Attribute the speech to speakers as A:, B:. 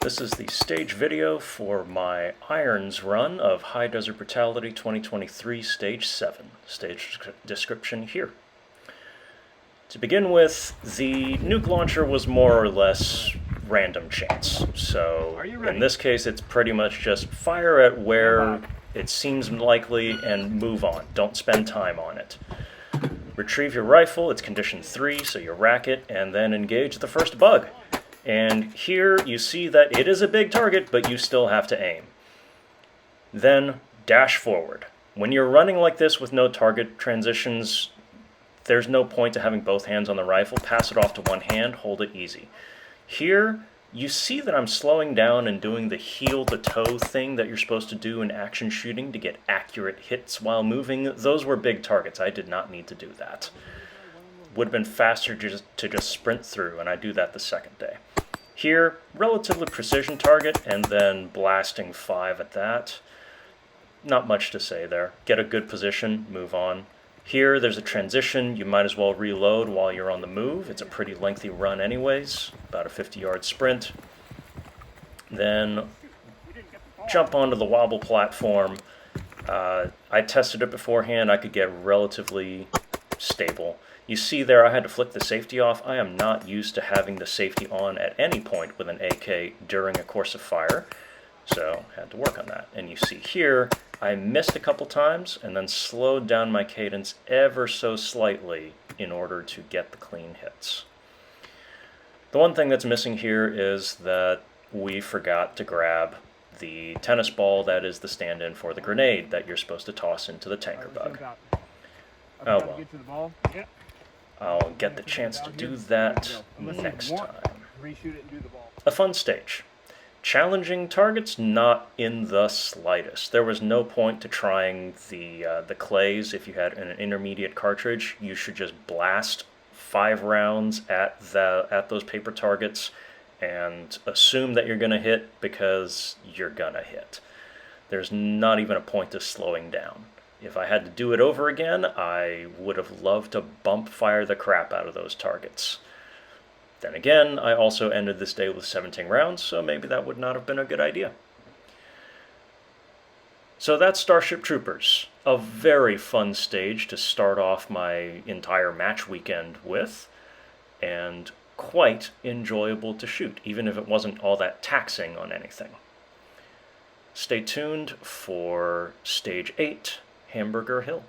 A: This is the stage video for my Irons run of High Desert Brutality 2023 Stage 7. Stage description here. To begin with, the nuke launcher was more or less random chance. So in this case, it's pretty much just fire at where it seems likely and move on. Don't spend time on it. Retrieve your rifle, it's condition 3, so you rack it, and then engage the first bug. And here you see that it is a big target, but you still have to aim. Then dash forward. When you're running like this with no target transitions, there's no point to having both hands on the rifle. Pass it off to one hand, hold it easy. Here, you see that I'm slowing down and doing the heel the toe thing that you're supposed to do in action shooting to get accurate hits while moving. Those were big targets. I did not need to do that. Would have been faster to just sprint through, and I do that the second day. Here, relatively precision target, and then blasting 5 at that. Not much to say there. Get a good position, move on. Here, there's a transition. You might as well reload while you're on the move. It's a pretty lengthy run anyways, about a 50-yard sprint. Then jump onto the wobble platform. I tested it beforehand. I could get relatively stable. You see there I had to flick the safety off. I am not used to having the safety on at any point with an AK during a course of fire, so I had to work on that. And you see here, I missed a couple times and then slowed down my cadence ever so slightly in order to get the clean hits. The one thing that's missing here is that we forgot to grab the tennis ball that is the stand-in for the grenade that you're supposed to toss into the tanker bug. Oh well. I'll get the chance to do that next time. A fun stage. Challenging targets, not in the slightest. There was no point to trying the clays. If you had an intermediate cartridge, you should just blast 5 rounds at those paper targets and assume that you're going to hit because you're going to hit. There's not even a point to slowing down. If I had to do it over again, I would have loved to bump fire the crap out of those targets. Then again, I also ended this day with 17 rounds, so maybe that would not have been a good idea. So that's Starship Troopers, a very fun stage to start off my entire match weekend with, and quite enjoyable to shoot, even if it wasn't all that taxing on anything. Stay tuned for Stage 8, Hamburger Hill.